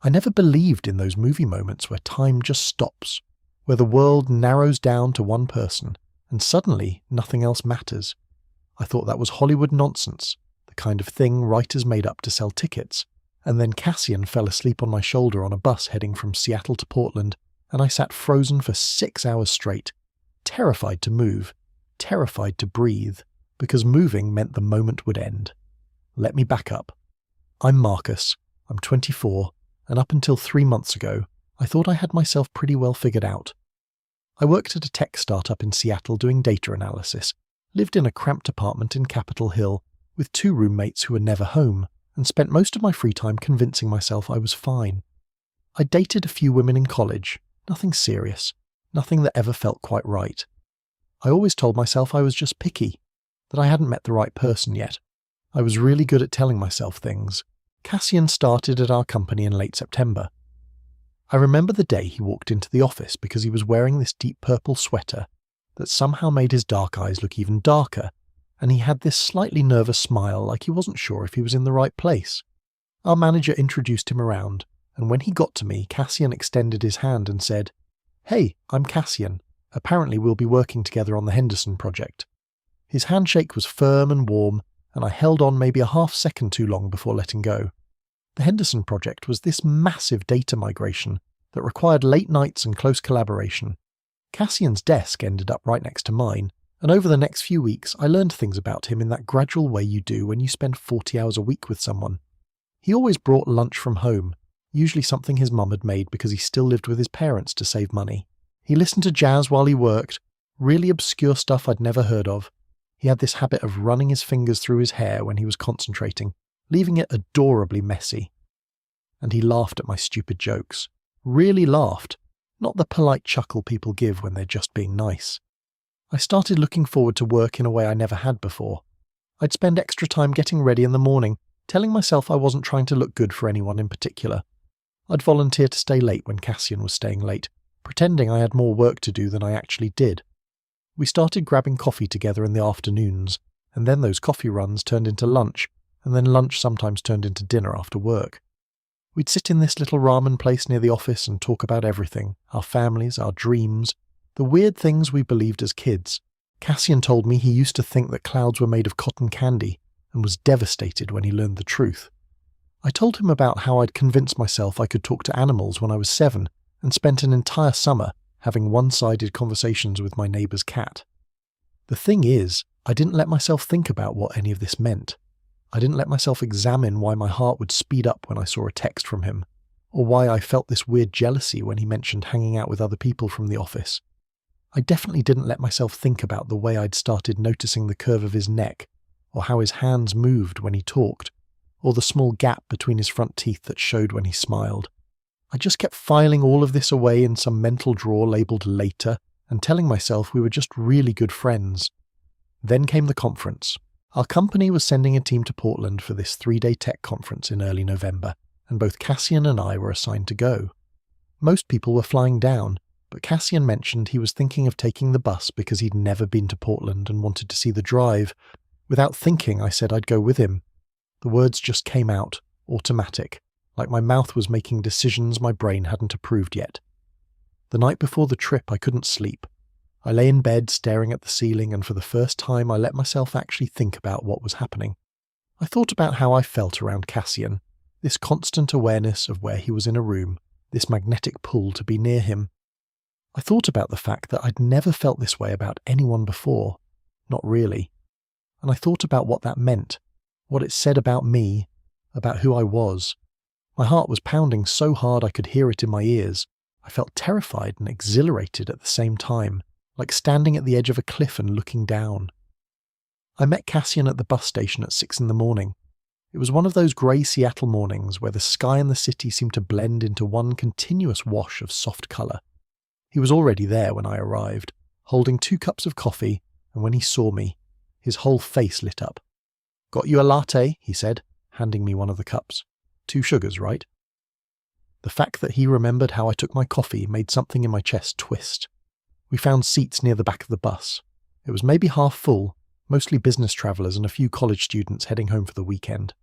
I never believed in those movie moments where time just stops, where the world narrows down to one person, and suddenly nothing else matters. I thought that was Hollywood nonsense, the kind of thing writers made up to sell tickets, and then Cassian fell asleep on my shoulder on a bus heading from Seattle to Portland, and I sat frozen for 6 hours straight, terrified to move, terrified to breathe, because moving meant the moment would end. Let me back up. I'm Marcus, I'm 24, and up until 3 months ago, I thought I had myself pretty well figured out. I worked at a tech startup in Seattle doing data analysis, lived in a cramped apartment in Capitol Hill with 2 roommates who were never home, and spent most of my free time convincing myself I was fine. I dated a few women in college, nothing serious, nothing that ever felt quite right. I always told myself I was just picky, that I hadn't met the right person yet. I was really good at telling myself things. Cassian started at our company in late September. I remember the day he walked into the office because he was wearing this deep purple sweater that somehow made his dark eyes look even darker, and he had this slightly nervous smile like he wasn't sure if he was in the right place. Our manager introduced him around, and when he got to me, Cassian extended his hand and said, "Hey, I'm Cassian. Apparently we'll be working together on the Henderson project." His handshake was firm and warm, and I held on maybe a half second too long before letting go. The Henderson project was this massive data migration that required late nights and close collaboration. Cassian's desk ended up right next to mine, and over the next few weeks I learned things about him in that gradual way you do when you spend 40 hours a week with someone. He always brought lunch from home, usually something his mum had made because he still lived with his parents to save money. He listened to jazz while he worked, really obscure stuff I'd never heard of. He had this habit of running his fingers through his hair when he was concentrating, leaving it adorably messy. And he laughed at my stupid jokes. Really laughed, not the polite chuckle people give when they're just being nice. I started looking forward to work in a way I never had before. I'd spend extra time getting ready in the morning, telling myself I wasn't trying to look good for anyone in particular. I'd volunteer to stay late when Cassian was staying late, pretending I had more work to do than I actually did. We started grabbing coffee together in the afternoons, and then those coffee runs turned into lunch, and then lunch sometimes turned into dinner after work. We'd sit in this little ramen place near the office and talk about everything, our families, our dreams, the weird things we believed as kids. Cassian told me he used to think that clouds were made of cotton candy, and was devastated when he learned the truth. I told him about how I'd convinced myself I could talk to animals when I was 7, and spent an entire summer having one-sided conversations with my neighbour's cat. The thing is, I didn't let myself think about what any of this meant. I didn't let myself examine why my heart would speed up when I saw a text from him, or why I felt this weird jealousy when he mentioned hanging out with other people from the office. I definitely didn't let myself think about the way I'd started noticing the curve of his neck, or how his hands moved when he talked, or the small gap between his front teeth that showed when he smiled. I just kept filing all of this away in some mental drawer labelled later, and telling myself we were just really good friends. Then came the conference. Our company was sending a team to Portland for this 3-day tech conference in early November, and both Cassian and I were assigned to go. Most people were flying down, but Cassian mentioned he was thinking of taking the bus because he'd never been to Portland and wanted to see the drive. Without thinking, I said I'd go with him. The words just came out, automatic, like my mouth was making decisions my brain hadn't approved yet. The night before the trip, I couldn't sleep. I lay in bed staring at the ceiling, and for the first time I let myself actually think about what was happening. I thought about how I felt around Cassian, this constant awareness of where he was in a room, this magnetic pull to be near him. I thought about the fact that I'd never felt this way about anyone before, not really. And I thought about what that meant, what it said about me, about who I was. My heart was pounding so hard I could hear it in my ears. I felt terrified and exhilarated at the same time, like standing at the edge of a cliff and looking down. I met Cassian at the bus station at 6 in the morning. It was one of those grey Seattle mornings where the sky and the city seemed to blend into one continuous wash of soft colour. He was already there when I arrived, holding 2 cups of coffee, and when he saw me, his whole face lit up. "Got you a latte," he said, handing me one of the cups. 2 sugars, right? The fact that he remembered how I took my coffee made something in my chest twist. We found seats near the back of the bus. It was maybe half full, mostly business travellers and a few college students heading home for the weekend.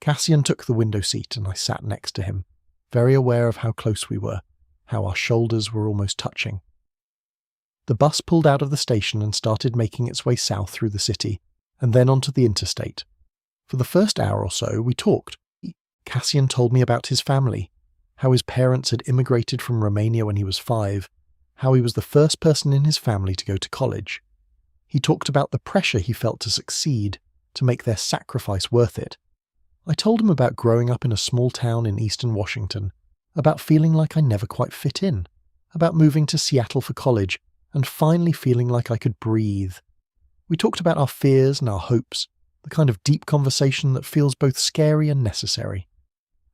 Cassian took the window seat and I sat next to him. very aware of how close we were, how our shoulders were almost touching. The bus pulled out of the station and started making its way south through the city, and then onto the interstate. For the first hour or so, we talked. Cassian told me about his family, how his parents had immigrated from Romania when he was 5, how he was the first person in his family to go to college. He talked about the pressure he felt to succeed, to make their sacrifice worth it. I told him about growing up in a small town in eastern Washington, about feeling like I never quite fit in, about moving to Seattle for college, and finally feeling like I could breathe. We talked about our fears and our hopes, the kind of deep conversation that feels both scary and necessary.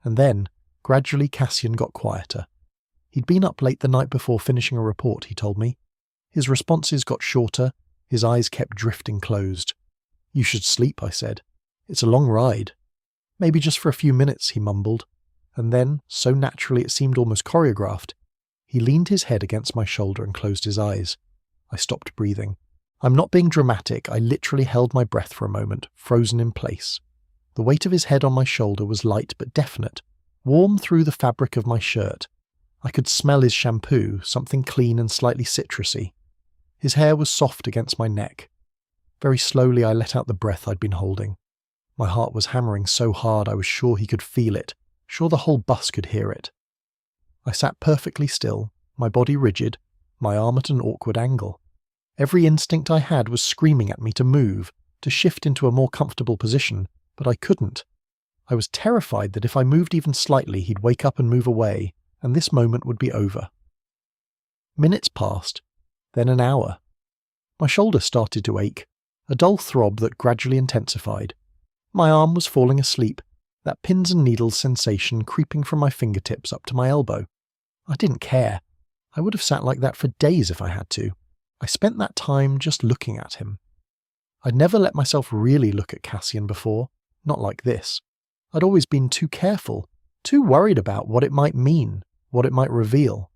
And then, gradually Cassian got quieter. He'd been up late the night before finishing a report, he told me. His responses got shorter, his eyes kept drifting closed. "You should sleep," I said. "It's a long ride." "Maybe just for a few minutes," he mumbled. And then, so naturally it seemed almost choreographed, he leaned his head against my shoulder and closed his eyes. I stopped breathing. I'm not being dramatic, I literally held my breath for a moment, frozen in place. The weight of his head on my shoulder was light but definite, warm through the fabric of my shirt. I could smell his shampoo, something clean and slightly citrusy. His hair was soft against my neck. Very slowly I let out the breath I'd been holding. My heart was hammering so hard I was sure he could feel it, sure the whole bus could hear it. I sat perfectly still, my body rigid, my arm at an awkward angle. Every instinct I had was screaming at me to move, to shift into a more comfortable position, but I couldn't. I was terrified that if I moved even slightly he'd wake up and move away, and this moment would be over. Minutes passed, then an hour. My shoulder started to ache, a dull throb that gradually intensified. My arm was falling asleep, that pins and needles sensation creeping from my fingertips up to my elbow. I didn't care. I would have sat like that for days if I had to. I spent that time just looking at him. I'd never let myself really look at Cassian before, not like this. I'd always been too careful, too worried about what it might mean, what it might reveal.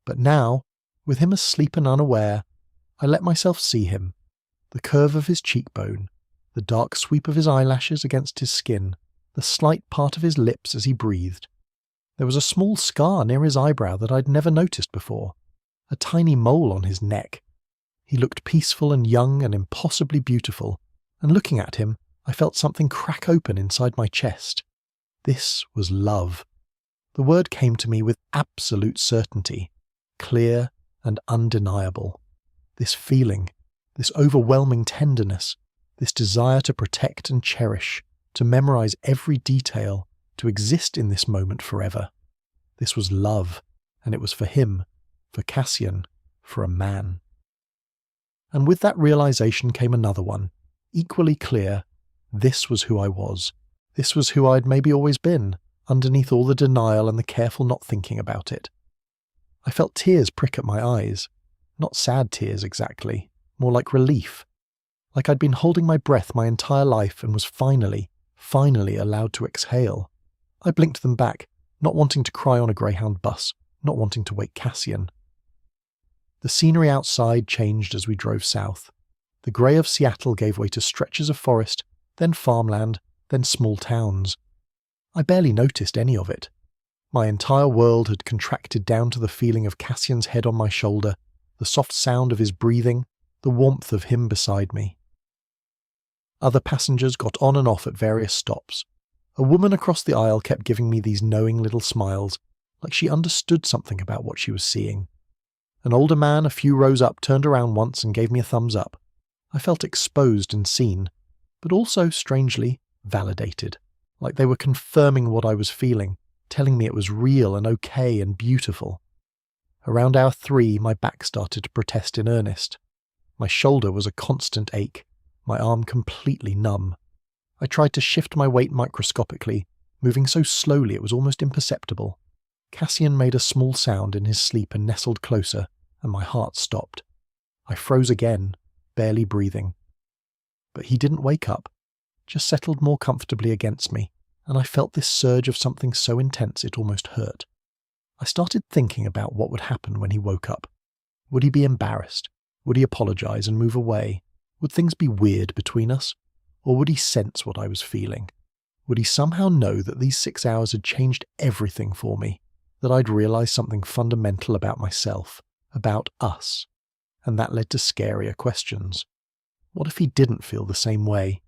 But now, with him asleep and unaware, I let myself see him, the curve of his cheekbone, the dark sweep of his eyelashes against his skin, the slight part of his lips as he breathed. There was a small scar near his eyebrow that I'd never noticed before, a tiny mole on his neck. He looked peaceful and young and impossibly beautiful, and looking at him, I felt something crack open inside my chest. This was love. The word came to me with absolute certainty, clear and undeniable. This feeling, this overwhelming tenderness, this desire to protect and cherish, to memorize every detail, to exist in this moment forever. This was love, and it was for him, for Cassian, for a man. And with that realization came another one, equally clear. This was who I was. This was who I'd maybe always been, underneath all the denial and the careful not thinking about it. I felt tears prick at my eyes. Not sad tears exactly, more like relief. Like I'd been holding my breath my entire life and was finally allowed to exhale. I blinked them back, not wanting to cry on a Greyhound bus, not wanting to wake Cassian. The scenery outside changed as we drove south. The grey of Seattle gave way to stretches of forest, then farmland, then small towns. I barely noticed any of it. My entire world had contracted down to the feeling of Cassian's head on my shoulder, the soft sound of his breathing, the warmth of him beside me. Other passengers got on and off at various stops. A woman across the aisle kept giving me these knowing little smiles, like she understood something about what she was seeing. An older man a few rows up turned around once and gave me a thumbs up. I felt exposed and seen, but also, strangely, validated, like they were confirming what I was feeling, telling me it was real and okay and beautiful. Around hour 3, my back started to protest in earnest. My shoulder was a constant ache, my arm completely numb. I tried to shift my weight microscopically, moving so slowly it was almost imperceptible. Cassian made a small sound in his sleep and nestled closer, and my heart stopped. I froze again, barely breathing. But he didn't wake up, just settled more comfortably against me, and I felt this surge of something so intense it almost hurt. I started thinking about what would happen when he woke up. Would he be embarrassed? Would he apologize and move away? Would things be weird between us? Or would he sense what I was feeling? Would he somehow know that these 6 hours had changed everything for me, that I'd realised something fundamental about myself, about us? And that led to scarier questions. What if he didn't feel the same way?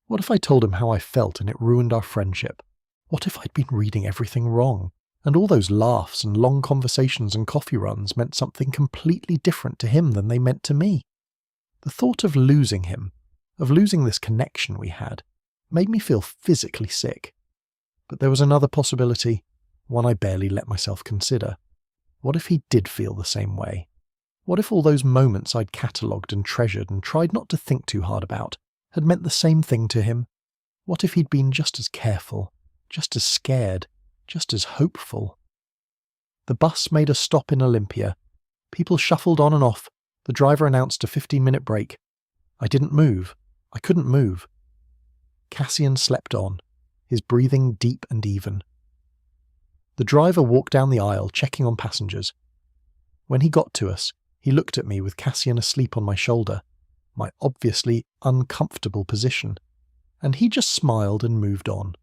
What if I told him how I felt and it ruined our friendship? What if I'd been reading everything wrong, and all those laughs and long conversations and coffee runs meant something completely different to him than they meant to me? The thought of losing him, of losing this connection we had, made me feel physically sick. But there was another possibility, one I barely let myself consider. What if he did feel the same way? What if all those moments I'd catalogued and treasured and tried not to think too hard about had meant the same thing to him? What if he'd been just as careful, just as scared, just as hopeful? The bus made a stop in Olympia. People shuffled on and off. The driver announced a 15-minute break. I didn't move. I couldn't move. Cassian slept on, his breathing deep and even. The driver walked down the aisle, checking on passengers. When he got to us, he looked at me with Cassian asleep on my shoulder, my obviously uncomfortable position, and he just smiled and moved on.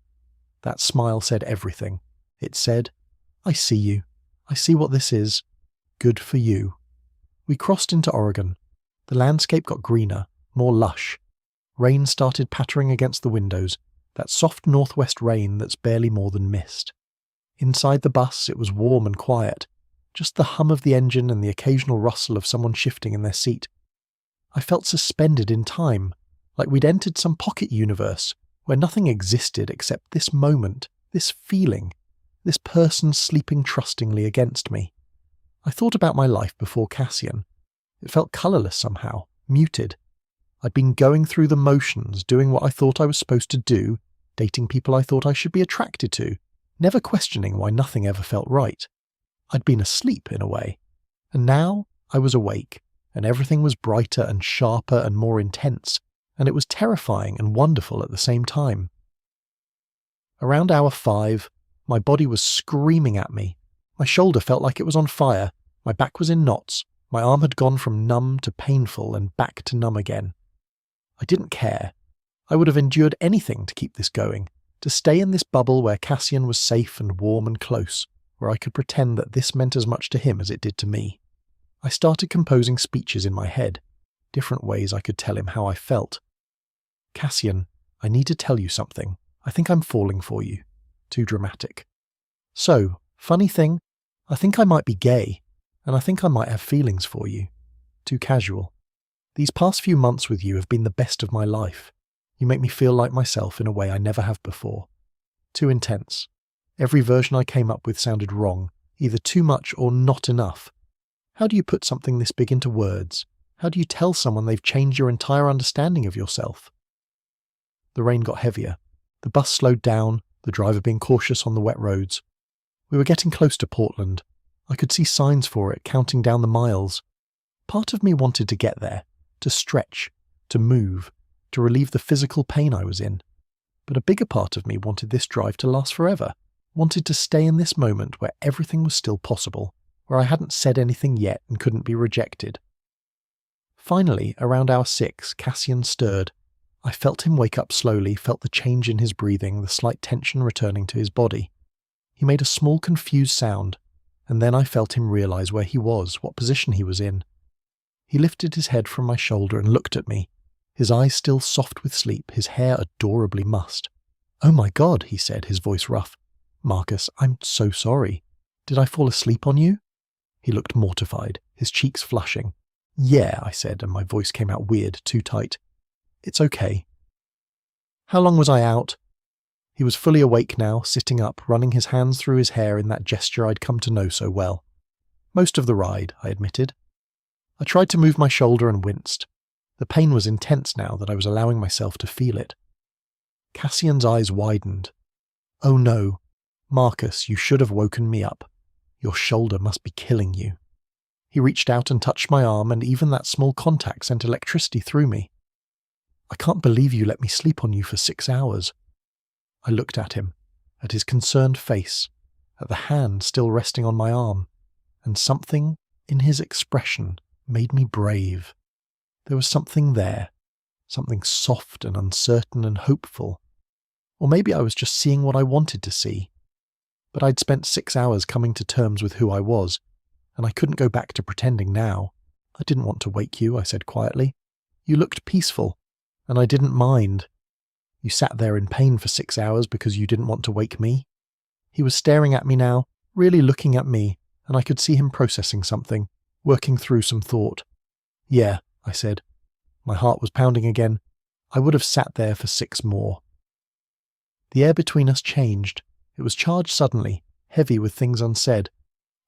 That smile said everything. It said, "I see you. I see what this is. Good for you." We crossed into Oregon. The landscape got greener, more lush. Rain started pattering against the windows, that soft northwest rain that's barely more than mist. Inside the bus, it was warm and quiet, just the hum of the engine and the occasional rustle of someone shifting in their seat. I felt suspended in time, like we'd entered some pocket universe where nothing existed except this moment, this feeling, this person sleeping trustingly against me. I thought about my life before Cassian. It felt colourless somehow, muted. I'd been going through the motions, doing what I thought I was supposed to do, dating people I thought I should be attracted to, never questioning why nothing ever felt right. I'd been asleep in a way, and now I was awake, and everything was brighter and sharper and more intense, and it was terrifying and wonderful at the same time. Around hour 5, my body was screaming at me. My shoulder felt like it was on fire, my back was in knots, my arm had gone from numb to painful and back to numb again. I didn't care. I would have endured anything to keep this going, to stay in this bubble where Cassian was safe and warm and close, where I could pretend that this meant as much to him as it did to me. I started composing speeches in my head, different ways I could tell him how I felt. "Cassian, I need to tell you something. I think I'm falling for you." Too dramatic. "So, funny thing, I think I might be gay, and I think I might have feelings for you." Too casual. "These past few months with you have been the best of my life. You make me feel like myself in a way I never have before." Too intense. Every version I came up with sounded wrong, either too much or not enough. How do you put something this big into words? How do you tell someone they've changed your entire understanding of yourself? The rain got heavier. The bus slowed down, the driver being cautious on the wet roads. We were getting close to Portland. I could see signs for it, counting down the miles. Part of me wanted to get there, to stretch, to move, to relieve the physical pain I was in. But a bigger part of me wanted this drive to last forever, wanted to stay in this moment where everything was still possible, where I hadn't said anything yet and couldn't be rejected. Finally, around hour 6, Cassian stirred. I felt him wake up slowly, felt the change in his breathing, the slight tension returning to his body. He made a small confused sound, and then I felt him realise where he was, what position he was in. He lifted his head from my shoulder and looked at me, his eyes still soft with sleep, his hair adorably mussed. "Oh my God," he said, his voice rough. "Marcus, I'm so sorry. Did I fall asleep on you?" He looked mortified, his cheeks flushing. "Yeah," I said, and my voice came out weird, too tight. "It's okay." How long was I out? He was fully awake now, sitting up, running his hands through his hair in that gesture I'd come to know so well. "Most of the ride," I admitted. I tried to move my shoulder and winced. The pain was intense now that I was allowing myself to feel it. Cassian's eyes widened. "Oh no. Marcus, you should have woken me up. Your shoulder must be killing you." He reached out and touched my arm, and even that small contact sent electricity through me. "I can't believe you let me sleep on you for 6 hours. I looked at him, at his concerned face, at the hand still resting on my arm, and something in his expression made me brave. There was something there, something soft and uncertain and hopeful. Or maybe I was just seeing what I wanted to see. But I'd spent 6 hours coming to terms with who I was, and I couldn't go back to pretending now. I didn't want to wake you, I said quietly. You looked peaceful, and I didn't mind. You sat there in pain for 6 hours because you didn't want to wake me. He was staring at me now, really looking at me, and I could see him processing something, working through some thought. Yeah, I said. My heart was pounding again. I would have sat there for 6 more. The air between us changed. It was charged suddenly, heavy with things unsaid.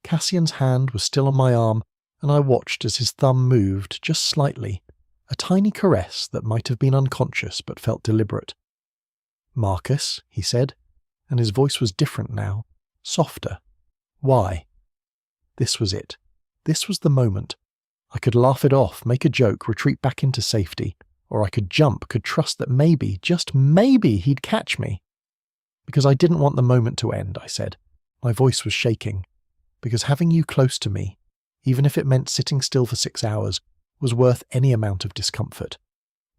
Cassian's hand was still on my arm, and I watched as his thumb moved just slightly, a tiny caress that might have been unconscious but felt deliberate. Marcus, he said, and his voice was different now, softer. Why? This was it. This was the moment. I could laugh it off, make a joke, retreat back into safety, or I could jump, could trust that maybe, just maybe, he'd catch me. Because I didn't want the moment to end, I said. My voice was shaking. Because having you close to me, even if it meant sitting still for 6 hours, was worth any amount of discomfort.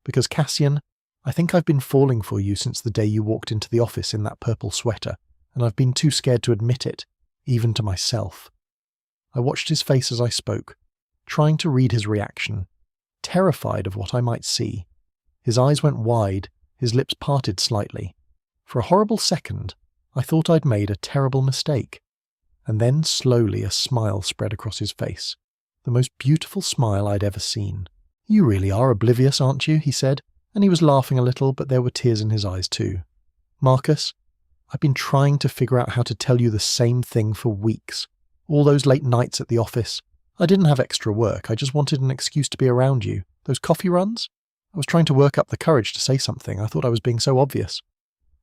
Because Cassian, I think I've been falling for you since the day you walked into the office in that purple sweater, and I've been too scared to admit it, even to myself. I watched his face as I spoke, trying to read his reaction, terrified of what I might see. His eyes went wide, his lips parted slightly. For a horrible second, I thought I'd made a terrible mistake. And then slowly a smile spread across his face, the most beautiful smile I'd ever seen. You really are oblivious, aren't you? He said, and he was laughing a little, but there were tears in his eyes too. Marcus, I've been trying to figure out how to tell you the same thing for weeks. All those late nights at the office. I didn't have extra work, I just wanted an excuse to be around you. Those coffee runs? I was trying to work up the courage to say something. I thought I was being so obvious.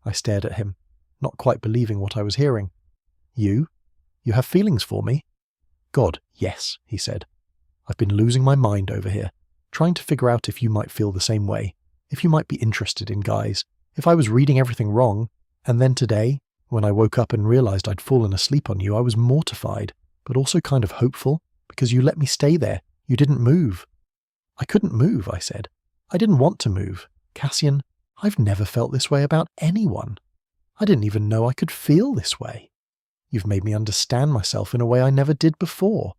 I stared at him, not quite believing what I was hearing. You? You have feelings for me? God, yes, he said. I've been losing my mind over here, trying to figure out if you might feel the same way, if you might be interested in guys, if I was reading everything wrong. And then today, when I woke up and realized I'd fallen asleep on you, I was mortified, but also kind of hopeful, because you let me stay there. You didn't move. I couldn't move, I said. I didn't want to move. Cassian, I've never felt this way about anyone. I didn't even know I could feel this way. You've made me understand myself in a way I never did before.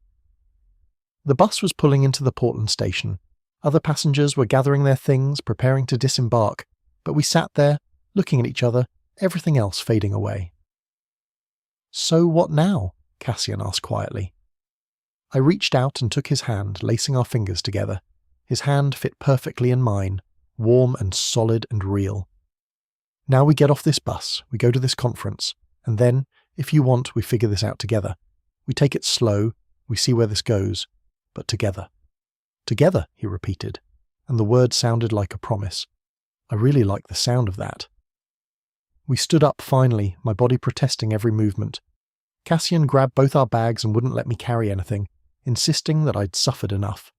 The bus was pulling into the Portland station. Other passengers were gathering their things, preparing to disembark, but we sat there, looking at each other, everything else fading away. So what now? Cassian asked quietly. I reached out and took his hand, lacing our fingers together. His hand fit perfectly in mine, warm and solid and real. Now we get off this bus, we go to this conference, and then, if you want, we figure this out together. We take it slow, we see where this goes, but together. Together, he repeated, and the word sounded like a promise. I really liked the sound of that. We stood up finally, my body protesting every movement. Cassian grabbed both our bags and wouldn't let me carry anything, insisting that I'd suffered enough.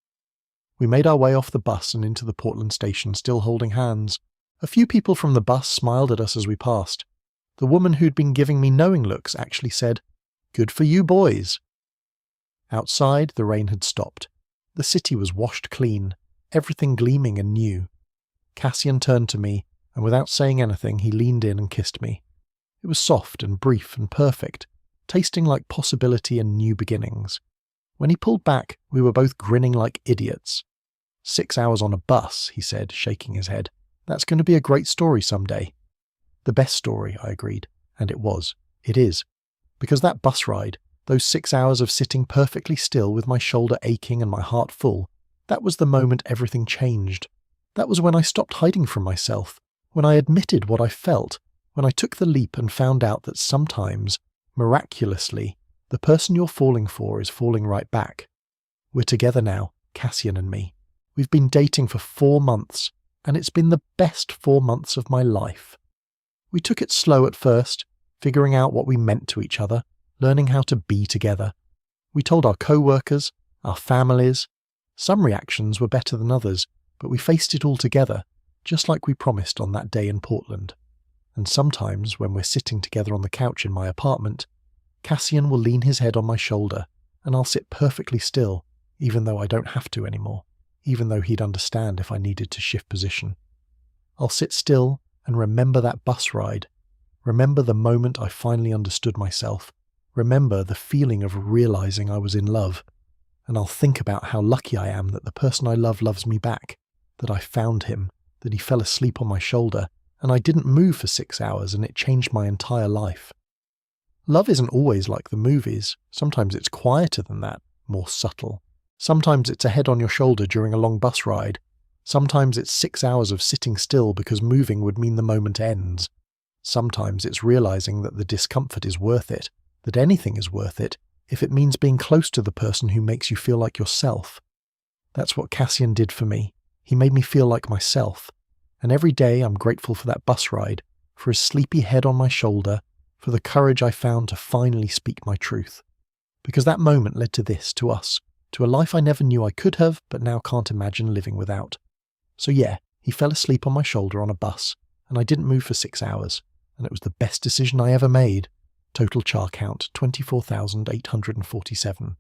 We made our way off the bus and into the Portland station, still holding hands. A few people from the bus smiled at us as we passed. The woman who'd been giving me knowing looks actually said, "Good for you boys." Outside, the rain had stopped. The city was washed clean, everything gleaming and new. Cassian turned to me, and without saying anything, he leaned in and kissed me. It was soft and brief and perfect, tasting like possibility and new beginnings. When he pulled back, we were both grinning like idiots. 6 hours on a bus, he said, shaking his head. That's going to be a great story someday. The best story, I agreed, and it was. It is. Because that bus ride, those 6 hours of sitting perfectly still with my shoulder aching and my heart full, that was the moment everything changed. That was when I stopped hiding from myself, when I admitted what I felt, when I took the leap and found out that sometimes, miraculously, the person you're falling for is falling right back. We're together now, Cassian and me. We've been dating for 4 months, and it's been the best 4 months of my life. We took it slow at first, figuring out what we meant to each other, learning how to be together. We told our co-workers, our families. Some reactions were better than others, but we faced it all together, just like we promised on that day in Portland. And sometimes, when we're sitting together on the couch in my apartment, Cassian will lean his head on my shoulder, and I'll sit perfectly still, even though I don't have to anymore, even though he'd understand if I needed to shift position. I'll sit still And remember that bus ride. Remember the moment I finally understood myself. Remember the feeling of realizing I was in love. And I'll think about how lucky I am that the person I love loves me back, that I found him, that he fell asleep on my shoulder, and I didn't move for 6 hours and it changed my entire life. Love isn't always like the movies. Sometimes it's quieter than that, more subtle. Sometimes it's a head on your shoulder during a long bus ride. Sometimes it's 6 hours of sitting still because moving would mean the moment ends. Sometimes it's realizing that the discomfort is worth it, that anything is worth it, if it means being close to the person who makes you feel like yourself. That's what Cassian did for me. He made me feel like myself. And every day I'm grateful for that bus ride, for his sleepy head on my shoulder, for the courage I found to finally speak my truth. Because that moment led to this, to us, to a life I never knew I could have, but now can't imagine living without. So yeah, he fell asleep on my shoulder on a bus, and I didn't move for 6 hours, and it was the best decision I ever made. Total char count 24,847.